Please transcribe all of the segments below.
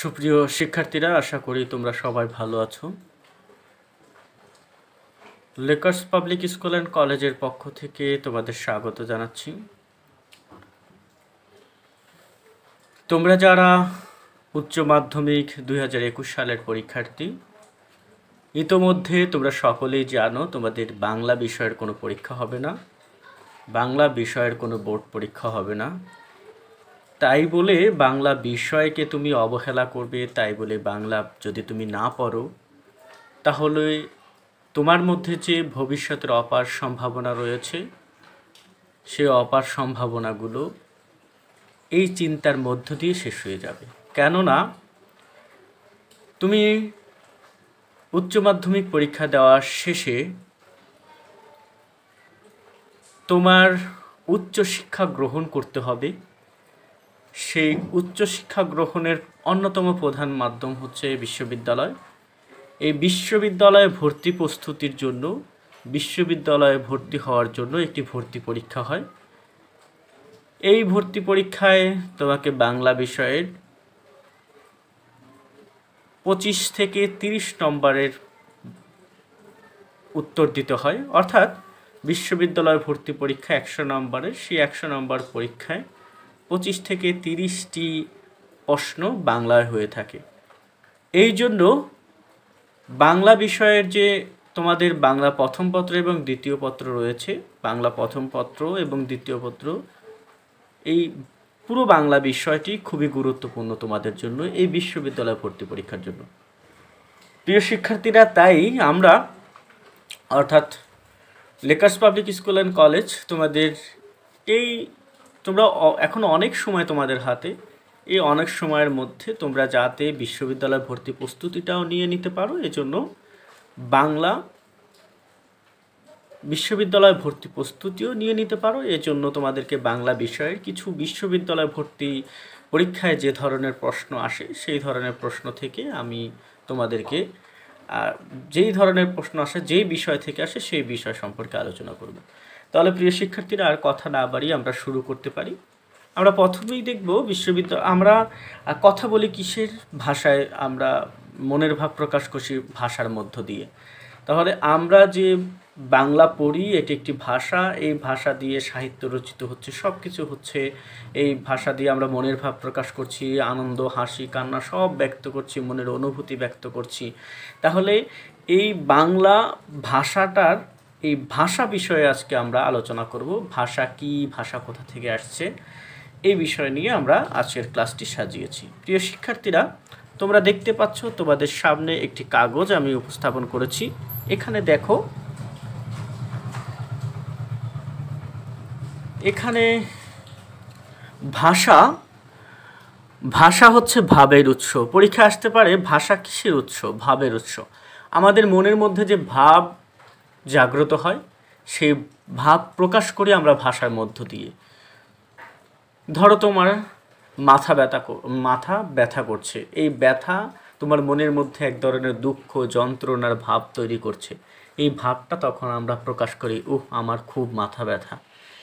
সুপ্রিয় শিক্ষার্থীরা, আশা করি তোমরা সবাই ভালো আছো। লেকার্স পাবলিক স্কুল অ্যান্ড কলেজের পক্ষ থেকে তোমাদের স্বাগত জানাচ্ছি। তোমরা যারা উচ্চ মাধ্যমিক 2021 সালের পরীক্ষার্থী, ইতোমধ্যে তোমরা সকলেই জানো তোমাদের বাংলা বিষয়ের কোনো পরীক্ষা হবে না, বাংলা বিষয়ের কোনো বোর্ড পরীক্ষা হবে না। তাই বলে বাংলা বিষয়কে তুমি অবহেলা করবে, তাই বলে বাংলা যদি তুমি না পড়ো, তাহলে তোমার মধ্যে যে ভবিষ্যতের অপার সম্ভাবনা রয়েছে, সেই অপার সম্ভাবনাগুলো এই চিন্তার মধ্য দিয়ে শেষ হয়ে যাবে। কেননা তুমি উচ্চ মাধ্যমিক পরীক্ষা দেওয়ার শেষে তোমার উচ্চশিক্ষা গ্রহণ করতে হবে। সেই উচ্চশিক্ষা গ্রহণের অন্যতম প্রধান মাধ্যম হচ্ছে বিশ্ববিদ্যালয়। এই বিশ্ববিদ্যালয়ে ভর্তি প্রস্তুতির জন্য, বিশ্ববিদ্যালয়ে ভর্তি হওয়ার জন্য একটি ভর্তি পরীক্ষা হয়। এই ভর্তি পরীক্ষায় তোমাকে বাংলা বিষয়ের 25 থেকে 30 নম্বরের উত্তর দিতে হয়। অর্থাৎ বিশ্ববিদ্যালয় ভর্তি পরীক্ষা 100 নম্বরের, সেই 100 নম্বর পরীক্ষায় 25 থেকে 30টি প্রশ্ন বাংলায় হয়ে থাকে। এই জন্য বাংলা বিষয়ের যে তোমাদের বাংলা প্রথম পত্র এবং দ্বিতীয় পত্র রয়েছে, বাংলা প্রথম পত্র এবং দ্বিতীয় পত্র, এই পুরো বাংলা বিষয়টি খুবই গুরুত্বপূর্ণ তোমাদের জন্য এই বিশ্ববিদ্যালয় ভর্তি পরীক্ষার জন্য। প্রিয় শিক্ষার্থীরা, তাই আমরা অর্থাৎ Lakers public school and college তোমাদের তোমরা এখন অনেক সময় তোমাদের হাতে, এই অনেক সময়ের মধ্যে তোমরা যাতে বিশ্ববিদ্যালয় ভর্তি প্রস্তুতিটাও নিয়ে নিতে পারো, এজন্য বাংলা বিশ্ববিদ্যালয় ভর্তি প্রস্তুতিও নিয়ে নিতে পারো, এজন্য তোমাদেরকে বাংলা বিষয়ের কিছু বিশ্ববিদ্যালয় ভর্তি পরীক্ষায় যে ধরনের প্রশ্ন আসে, সেই ধরনের প্রশ্ন থেকে আমি তোমাদেরকে যেই ধরনের প্রশ্ন আসে, যেই বিষয় থেকে আসে, সেই বিষয় সম্পর্কে আলোচনা করব। তাহলে প্রিয় শিক্ষার্থীরা, আর কথা না বাড়িয়ে আমরা শুরু করতে পারি। আমরা প্রথমেই দেখব আমরা কথা বলি কিসের ভাষায়, আমরা মনের ভাব প্রকাশ করছি ভাষার মধ্য দিয়ে। তাহলে আমরা যে বাংলা পড়ি, এটি একটি ভাষা, এই ভাষা দিয়ে সাহিত্য রচিত হচ্ছে, সব কিছু হচ্ছে এই ভাষা দিয়ে আমরা মনের ভাব প্রকাশ করছি, আনন্দ, হাসি, কান্না সব ব্যক্ত করছি, মনের অনুভূতি ব্যক্ত করছি। তাহলে এই বাংলা ভাষাটার এই ভাষা বিষয়ে আজকে আমরা আলোচনা করব। ভাষা কি, ভাষা কোথা থেকে আসছে, এই বিষয় নিয়ে আমরা আজকের ক্লাসটি সাজিয়েছি। প্রিয় শিক্ষার্থীরা, তোমরা দেখতে পাচ্ছ তোমাদের সামনে একটি কাগজ আমি উপস্থাপন করেছি। এখানে দেখো, এখানে ভাষা হচ্ছে ভাবের উৎস। পরীক্ষা আসতে পারে ভাষা কিসের উৎস? ভাবের উৎস। আমাদের মনের মধ্যে যে ভাব জাগ্রত হয়, সেই ভাব প্রকাশ করি আমরা ভাষার মধ্য দিয়ে। ধরো তোমার মাথা ব্যথা করছে, এই ব্যথা তোমার মনের মধ্যে এক ধরনের দুঃখ, যন্ত্রণার ভাব তৈরি করছে। এই ভাবটা তখন আমরা প্রকাশ করি, আমার খুব মাথা ব্যথা।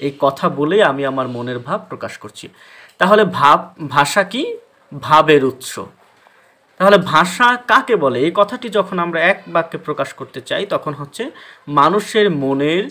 এই কথা বলেই আমি আমার মনের ভাব প্রকাশ করছি। তাহলে ভাষা কি? ভাবের উৎস। তাহলে ভাষা কাকে বলে? এই কথাটি যখন আমরা এক বাক্যে প্রকাশ করতে চাই, তখন হচ্ছে মানুষের মনের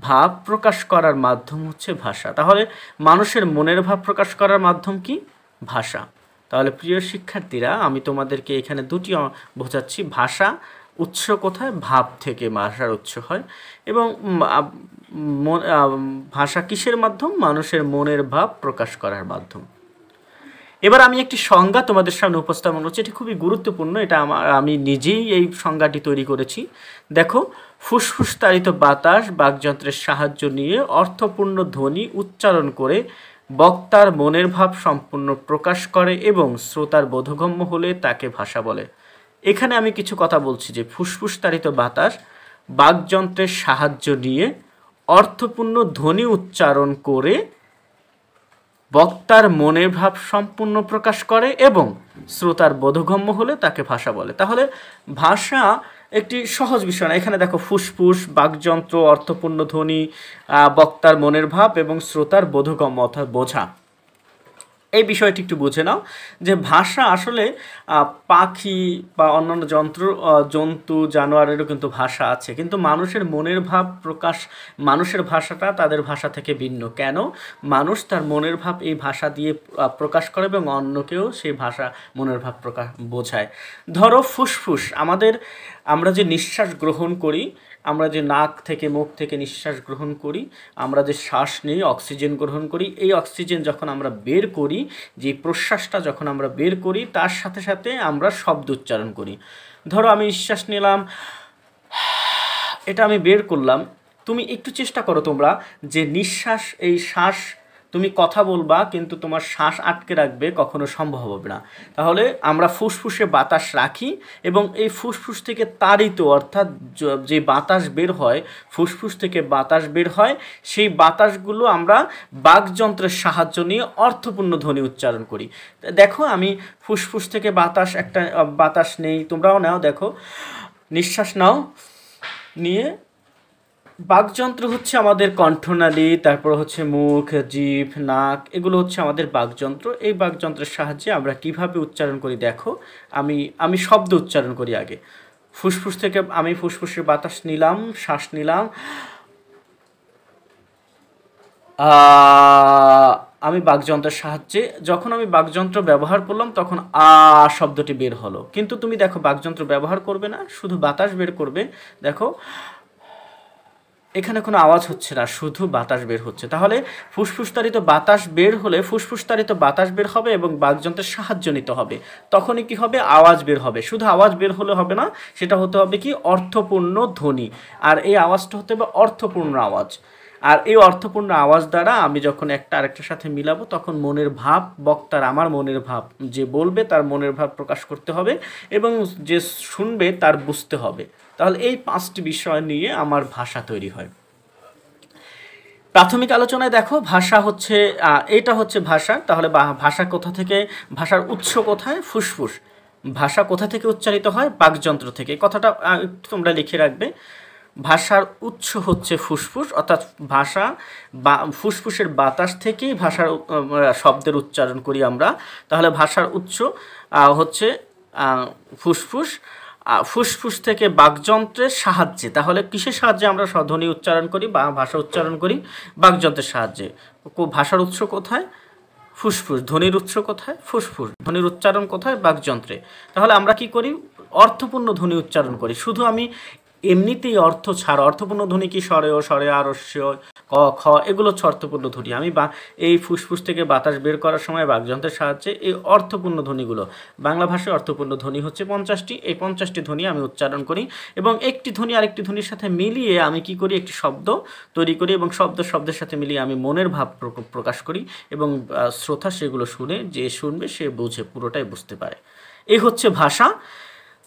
ভাব প্রকাশ করার মাধ্যম হচ্ছে ভাষা। তাহলে মানুষের মনের ভাব প্রকাশ করার মাধ্যম কি? ভাষা। তাহলে প্রিয় শিক্ষার্থীরা, আমি তোমাদেরকে এখানে দুটি বোঝাচ্ছি। ভাষা উৎস কোথায়? ভাব থেকে ভাষার উৎস হয়। এবং ভাষা কিসের মাধ্যম? মানুষের মনের ভাব প্রকাশ করার মাধ্যম। এবার আমি একটি সংজ্ঞা তোমাদের সামনে উপস্থাপন করছি, এটি খুবই গুরুত্বপূর্ণ। এটা আমি নিজেই এই সংজ্ঞাটি তৈরি করেছি। দেখো, ফুসফুস তাড়িত বাতাস বাকযন্ত্রের সাহায্য নিয়ে অর্থপূর্ণ ধ্বনি উচ্চারণ করে বক্তার মনের ভাব সম্পূর্ণ প্রকাশ করে এবং শ্রোতার বোধগম্য হলে তাকে ভাষা বলে। এখানে আমি কিছু কথা বলছি যে ফুসফুস তাড়িত বাতাস বাকযন্ত্রের সাহায্য নিয়ে অর্থপূর্ণ ধ্বনি উচ্চারণ করে বক্তার মনের ভাব সম্পূর্ণ প্রকাশ করে এবং শ্রোতার বোধগম্য হলে তাকে ভাষা বলে। তাহলে ভাষা একটি সহজ বিষয় না। এখানে দেখো, ফুসফুস, বাকযন্ত্র, অর্থপূর্ণ ধ্বনি, বক্তার মনের ভাব এবং শ্রোতার বোধগম্য অর্থাৎ বোঝা। এই বিষয়টি একটু বুঝে নাও যে ভাষা আসলে পাখি বা অন্যান্য জন্তু জানোয়ারেরও কিন্তু ভাষা আছে, কিন্তু মানুষের মনের ভাব প্রকাশ, মানুষের ভাষাটা তাদের ভাষা থেকে ভিন্ন। কেন? মানুষ তার মনের ভাব এই ভাষা দিয়ে প্রকাশ করে এবং অন্যকেও সেই ভাষা মনের ভাব প্রকাশ বোঝায়। ধরো ফুসফুস, আমরা যে নিঃশ্বাস গ্রহণ করি, আমরা যে নাক থেকে মুখ থেকে নিঃশ্বাস গ্রহণ করি, আমরা যে শ্বাস নিই, অক্সিজেন গ্রহণ করি, এই অক্সিজেন যখন আমরা বের করি, যে প্রশ্বাসটা যখন আমরা বের করি, তার সাথে সাথে আমরা শব্দ উচ্চারণ করি। ধরো আমি নিঃশ্বাস নিলাম, এটা আমি বের করলাম। তুমি একটু চেষ্টা করো তোমরা যে নিঃশ্বাস, এই শ্বাস, তুমি কথা বলবা কিন্তু তোমার শ্বাস আটকে রাখবে, কখনো সম্ভব হবে না। তাহলে আমরা ফুসফুসে বাতাস রাখি এবং এই ফুসফুস থেকে তাড়িত, অর্থাৎ যে বাতাস বের হয়, ফুসফুস থেকে বাতাস বের হয়, সেই বাতাসগুলো আমরা বাকযন্ত্রের সাহায্য নিয়ে অর্থপূর্ণ ধ্বনি উচ্চারণ করি। দেখো আমি ফুসফুস থেকে একটা বাতাস নেই, তোমরাও নাও, দেখো নিঃশ্বাস নাও, নিয়ে বাকযন্ত্র হচ্ছে আমাদের কণ্ঠনালী, তারপর হচ্ছে মুখ, জিভ, নাক, এগুলো হচ্ছে আমাদের বাকযন্ত্র। এই বাকযন্ত্রের সাহায্যে আমরা কিভাবে উচ্চারণ করি দেখো। আমি শব্দ উচ্চারণ করি আগে। ফুসফুস থেকে আমি ফুসফুসের বাতাস নিলাম, শ্বাস নিলাম, আমি বাকযন্ত্রের সাহায্যে, যখন আমি বাকযন্ত্র ব্যবহার করলাম তখন শব্দটি বের হলো। কিন্তু তুমি দেখো বাকযন্ত্র ব্যবহার করবে না, শুধু বাতাস বের করবে, দেখো এখানে কোনো আওয়াজ হচ্ছে না, শুধু বাতাস বের হচ্ছে। তাহলে ফুসফুসতারিত বাতাস বের হলে ফুসফুসতারিত বাতাস বের হবে এবং বাকযন্ত্রের সাহায্য নিতে হবে, তখনই কি হবে? আওয়াজ বের হবে। শুধু আওয়াজ বের হলে হবে না, সেটা হতে হবে কি? অর্থপূর্ণ ধ্বনি। আর এই আওয়াজটা হতে হবে অর্থপূর্ণ আওয়াজ। আর এই অর্থপূর্ণ আওয়াজ দ্বারা আমি যখন একটা আরেকটার সাথে মিলাবো, তখন মনের ভাব, বক্তার আমার মনের ভাব, যে বলবে তার মনের ভাব প্রকাশ করতে হবে এবং যে শুনবে তার বুঝতে হবে। তাহলে এই 5টি বিষয় নিয়ে আমার ভাষা তৈরি হয়। প্রাথমিক আলোচনায় দেখো ভাষা হচ্ছে, এটা হচ্ছে ভাষা। তাহলে ভাষা কোথা থেকে, ভাষার উৎস কোথায়? ফুসফুস। ভাষা কোথা থেকে উচ্চারিত হয়? বাকযন্ত্র থেকে। কথাটা একটু তোমরা লিখে রাখবে। ভাষার উৎস হচ্ছে ফুসফুস, অর্থাৎ ভাষা বা ফুসফুসের বাতাস থেকেই ভাষার শব্দের উচ্চারণ করি আমরা। তাহলে ভাষার উৎস হচ্ছে ফুসফুস। ফুসফুস থেকে বাকযন্ত্রের সাহায্যে, তাহলে কিসের সাহায্যে আমরা ধ্বনি উচ্চারণ করি বা ভাষা উচ্চারণ করি? বাকযন্ত্রের সাহায্যে। ভাষার উৎস কোথায়? ফুসফুস। ধ্বনির উৎস কোথায়? ফুসফুস। ধ্বনির উচ্চারণ কোথায়? বাকযন্ত্রে। তাহলে আমরা কি করি? অর্থপূর্ণ ধ্বনি উচ্চারণ করি। শুধু আমি এমনিতেই অর্থ ছাড়া, অর্থপূর্ণ ধ্বনি কি? স্বরে ও স্বরে, আর ক, খ, এগুলো হচ্ছে অর্থপূর্ণ ধ্বনি। আমি এই ফুসফুস থেকে বাতাস বের করার সময় বাকযন্ত্রের সাহায্যে এই অর্থপূর্ণ ধ্বনিগুলো, বাংলা ভাষায় অর্থপূর্ণ ধ্বনি হচ্ছে 50টি। এই 50টি ধ্বনি আমি উচ্চারণ করি এবং একটি ধ্বনি আরেকটি ধ্বনির সাথে মিলিয়ে আমি কি করি? একটি শব্দ তৈরি করি এবং শব্দের সাথে মিলিয়ে আমি মনের ভাব প্রকাশ করি এবং শ্রোতা সেগুলো শুনে, যে শুনবে সে বুঝে, পুরোটাই বুঝতে পারে। এই হচ্ছে ভাষা।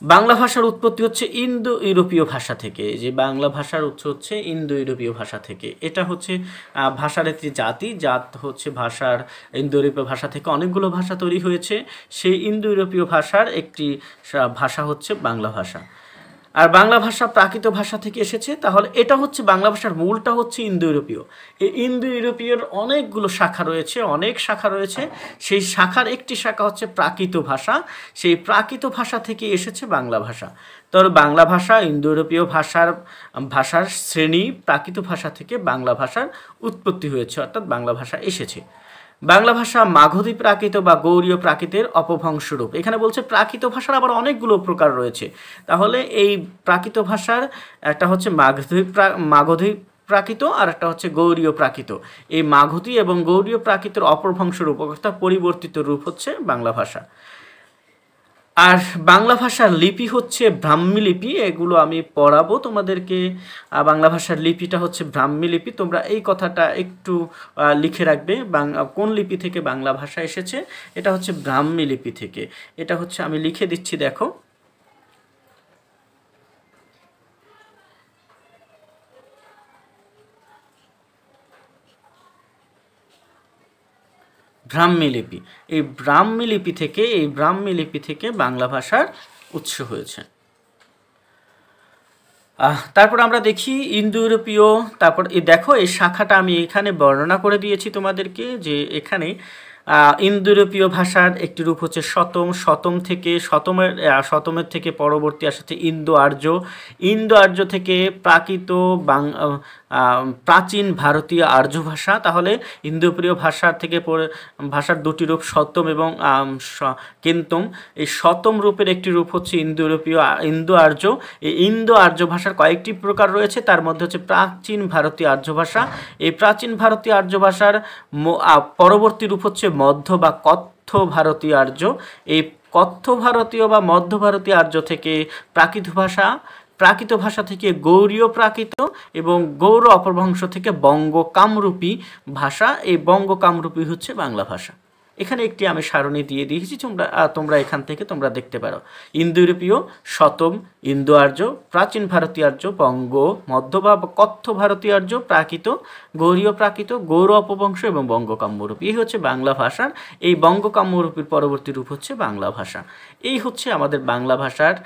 বাংলা ভাষার উৎপত্তি হচ্ছে ইন্দো ইউরোপীয় ভাষা থেকে। যে বাংলা ভাষার উৎস হচ্ছে ইন্দো ইউরোপীয় ভাষা থেকে। এটা হচ্ছে ভাষার একটি জাত হচ্ছে ভাষার, ইন্দো ইউরোপীয় ভাষা থেকে অনেকগুলো ভাষা তৈরি হয়েছে। সেই ইন্দো ইউরোপীয় ভাষার একটি ভাষা হচ্ছে বাংলা ভাষা। আর বাংলা ভাষা প্রাকৃত ভাষা থেকে এসেছে। তাহলে এটা হচ্ছে বাংলা ভাষার মূলটা হচ্ছে ইন্দো ইউরোপীয়। এই ইন্দো ইউরোপীয়র অনেকগুলো শাখা রয়েছে, অনেক শাখা রয়েছে। সেই শাখার একটি শাখা হচ্ছে প্রাকৃত ভাষা। সেই প্রাকৃত ভাষা থেকে এসেছে বাংলা ভাষা। তাহলে বাংলা ভাষা ইন্দো ইউরোপীয় ভাষার শ্রেণী, প্রাকৃত ভাষা থেকে বাংলা ভাষার উৎপত্তি হয়েছে, অর্থাৎ বাংলা ভাষা এসেছে। বাংলা ভাষা মাগধী প্রাকৃত বা গৌড়ীয় প্রাকৃতের অপভ্রংশরূপ। এখানে বলছে প্রাকৃত ভাষার আবার অনেকগুলো প্রকার রয়েছে। তাহলে এই প্রাকৃত ভাষার একটা হচ্ছে মাগধী প্রাকৃত, আর একটা হচ্ছে গৌড়ীয় প্রাকৃত। এই মাগধী এবং গৌড়ীয় প্রাকৃতের অপভ্রংশরূপ, অর্থাৎ পরিবর্তিত রূপ হচ্ছে বাংলা ভাষা। আর বাংলা ভাষার লিপি হচ্ছে ব্রাহ্মী লিপি। এগুলো আমি পড়াবো তোমাদেরকে। বাংলা ভাষার লিপিটা হচ্ছে ব্রাহ্মী লিপি। তোমরা এই কথাটা একটু লিখে রাখবে। কোন লিপি থেকে বাংলা ভাষা এসেছে? এটা হচ্ছে ব্রাহ্মী লিপি থেকে। এটা হচ্ছে, আমি লিখে দিচ্ছি, দেখো। ব্রাহ্মী লিপি। এই ব্রাহ্মী লিপি থেকে বাংলা ভাষার উৎস হয়েছে। তারপর আমরা দেখি ইন্দো ইউরোপীয়। তারপর দেখো এই শাখাটা আমি এখানে বর্ণনা করে দিয়েছি তোমাদেরকে, যে এখানে ইন্দো ইউরোপীয় ভাষার একটি রূপ হচ্ছে শতম। শতমের থেকে পরবর্তী আসছে ইন্দো আর্য। ইন্দো আর্য থেকে প্রাকৃত প্রাচীন ভারতীয় আর্য ভাষা। তাহলে ইন্দো ইউরোপীয় ভাষার দুটি রূপ শতম এবং কেন্তম। এই শতম রূপের একটি রূপ হচ্ছে ইন্দো আর্য। এই ইন্দো আর্য ভাষার কয়েকটি প্রকার রয়েছে, তার মধ্যে হচ্ছে প্রাচীন ভারতীয় আর্য ভাষা। এই প্রাচীন ভারতীয় আর্য ভাষার পরবর্তী রূপ হচ্ছে মধ্য বা কথ্য ভারতীয় আর্য। এই কথ্য ভারতীয় বা মধ্য ভারতীয় আর্য থেকে প্রাকৃত ভাষা থেকে গৌড়ীয় প্রাকৃত এবং গৌড় অপভ্রংশ থেকে বঙ্গ কামরূপী ভাষা। এই বঙ্গ কামরূপী হচ্ছে বাংলা ভাষা। এখানে একটি আমি সারণী দিয়ে দিয়েছি, তোমরা এখান থেকে তোমরা দেখতে পারো। ইন্দো ইউরোপীয়, শতম, ইন্দো আর্য, প্রাচীন ভারতীয় আর্য, বঙ্গ, মধ্য বা কথ্য ভারতীয় আর্য, প্রাকৃত, গৌড়ীয় প্রাকৃত, গৌড় অপভ্রংশ এবং বঙ্গ কাম্যরূপী। এই হচ্ছে বাংলা ভাষার। এই বঙ্গ কাম্যরূপীর পরবর্তী রূপ হচ্ছে বাংলা ভাষা। এই হচ্ছে আমাদের বাংলা ভাষার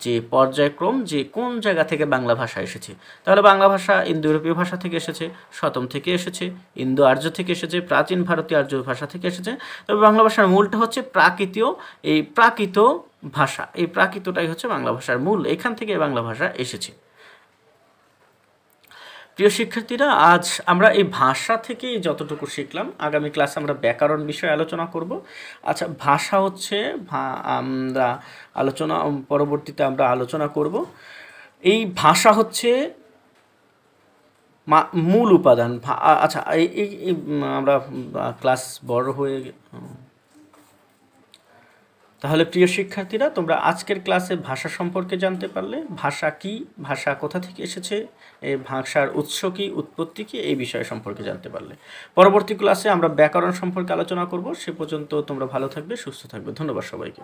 যে পর্যায়ক্রম, যে কোন জায়গা থেকে বাংলা ভাষা এসেছে। তাহলে বাংলা ভাষা ইন্দো ইউরোপীয় ভাষা থেকে এসেছে, শতম থেকে এসেছে, ইন্দো আর্য থেকে এসেছে, প্রাচীন ভারতীয় আর্য ভাষা থেকে এসেছে। তবে বাংলা ভাষার মূলটা হচ্ছে প্রাকৃত ভাষা। এই প্রাকৃতটাই হচ্ছে বাংলা ভাষার মূল। এখান থেকে বাংলা ভাষা এসেছে। প্রিয় শিক্ষার্থীরা, আজ আমরা এই ভাষা থেকেই যতটুকু শিখলাম, আগামী ক্লাসে আমরা ব্যাকরণ বিষয়ে আলোচনা করব। আচ্ছা, ভাষা হচ্ছে পরবর্তীতে আমরা আলোচনা করব। এই ভাষা হচ্ছে মূল উপাদান। আচ্ছা, আমরা ক্লাস বড় হয়ে তাহলে প্রিয় শিক্ষার্থীরা, তোমরা আজকের ক্লাসে ভাষা সম্পর্কে জানতে পারলে। ভাষা কি, ভাষা কোথা থেকে এসেছে, এই ভাষার উৎস কি, উৎপত্তি কি, এই বিষয় সম্পর্কে জানতে পারলে। পরবর্তী ক্লাসে আমরা ব্যাকরণ সম্পর্কে আলোচনা করব। সে পর্যন্ত তোমরা ভালো থাকবে, সুস্থ থাকবে। ধন্যবাদ সবাইকে।